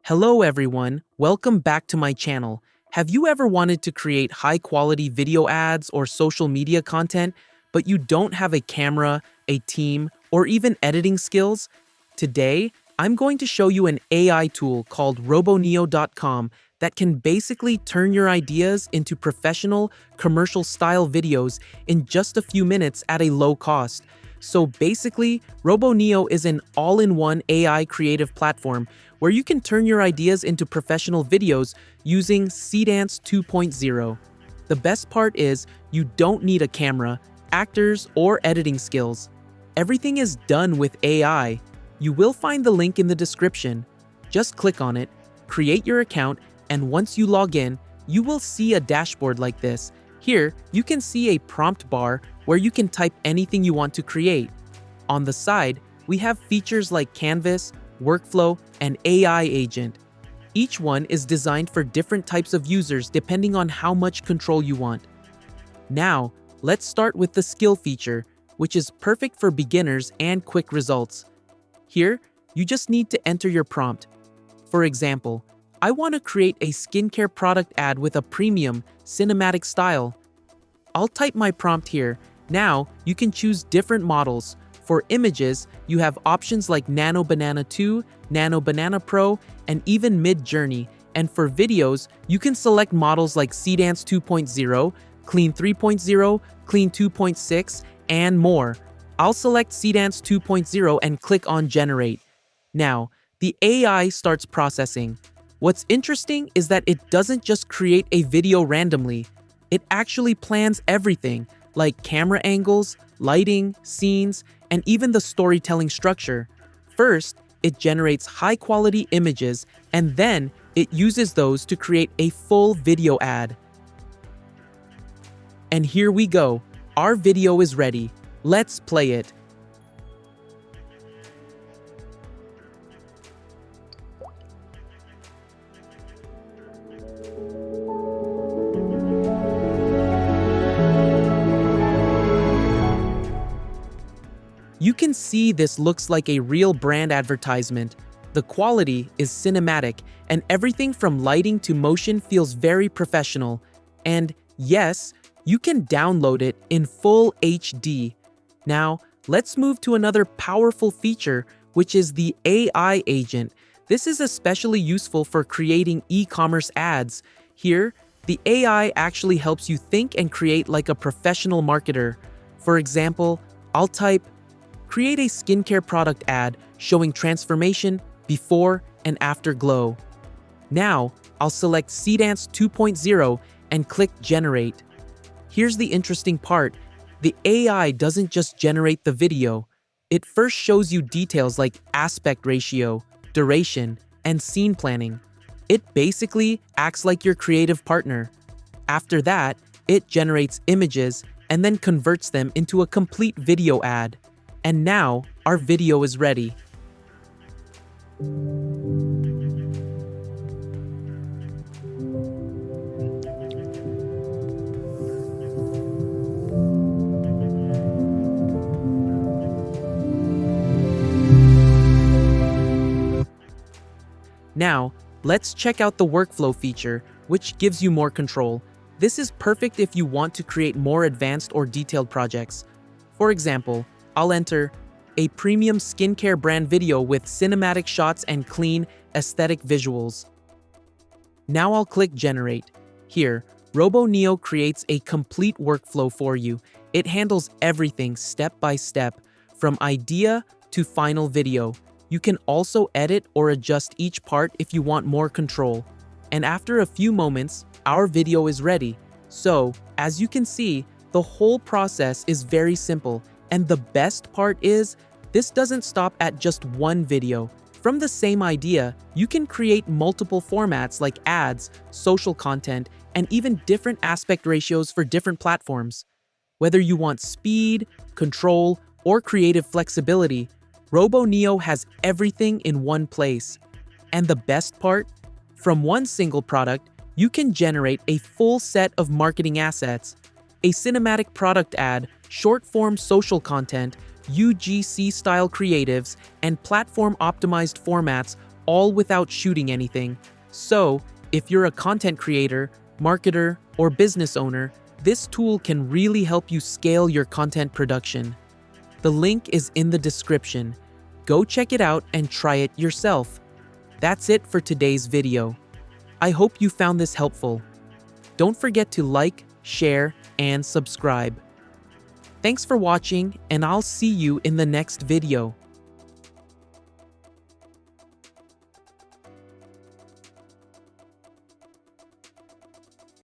Hello everyone, welcome back to my channel. Have you ever wanted to create high-quality video ads or social media content, but you don't have a camera, a team, or even editing skills? Today, I'm going to show you an AI tool called RoboNeo.com that can basically turn your ideas into professional, commercial-style videos in just a few minutes at a low cost. So basically, RoboNeo is an all-in-one AI creative platform where you can turn your ideas into professional videos using Seedance 2.0. The best part is you don't need a camera, actors, or editing skills. Everything is done with AI. You will find the link in the description. Just click on it, create your account, and once you log in, you will see a dashboard like this. Here, you can see a prompt bar where you can type anything you want to create. On the side, we have features like Canvas, Workflow, and AI Agent. Each one is designed for different types of users depending on how much control you want. Now, let's start with the skill feature, which is perfect for beginners and quick results. Here, you just need to enter your prompt. For example, I want to create a skincare product ad with a premium, cinematic style. I'll type my prompt here. Now, you can choose different models. For images, you have options like Nano Banana 2, Nano Banana Pro, and even Mid Journey. And for videos, you can select models like Seedance 2.0, Clean 3.0, Clean 2.6, and more. I'll select Seedance 2.0 and click on Generate. Now, the AI starts processing. What's interesting is that it doesn't just create a video randomly. It actually plans everything, like camera angles, lighting, scenes, and even the storytelling structure. First, it generates high-quality images, and then it uses those to create a full video ad. And here we go. Our video is ready. Let's play it. You can see this looks like a real brand advertisement. The quality is cinematic, and everything from lighting to motion feels very professional. And yes, you can download it in full HD. Now, let's move to another powerful feature, which is the AI agent. This is especially useful for creating e-commerce ads. Here, the AI actually helps you think and create like a professional marketer. For example, I'll type, "Create a skincare product ad showing transformation before and after glow." Now, I'll select Seedance 2.0 and click Generate. Here's the interesting part. The AI doesn't just generate the video. It first shows you details like aspect ratio, duration, and scene planning. It basically acts like your creative partner. After that, it generates images and then converts them into a complete video ad. And now, our video is ready. Now, let's check out the workflow feature, which gives you more control. This is perfect if you want to create more advanced or detailed projects. For example, I'll enter a premium skincare brand video with cinematic shots and clean, aesthetic visuals. Now I'll click Generate. Here, RoboNeo creates a complete workflow for you. It handles everything step by step, from idea to final video. You can also edit or adjust each part if you want more control. And after a few moments, our video is ready. So, as you can see, the whole process is very simple. And the best part is, this doesn't stop at just one video. From the same idea, you can create multiple formats like ads, social content, and even different aspect ratios for different platforms. Whether you want speed, control, or creative flexibility, RoboNeo has everything in one place. And the best part? From one single product, you can generate a full set of marketing assets. A cinematic product ad, short-form social content, UGC-style creatives, and platform-optimized formats all without shooting anything. So, if you're a content creator, marketer, or business owner, this tool can really help you scale your content production. The link is in the description. Go check it out and try it yourself. That's it for today's video. I hope you found this helpful. Don't forget to like, share, and subscribe. Thanks for watching, and I'll see you in the next video.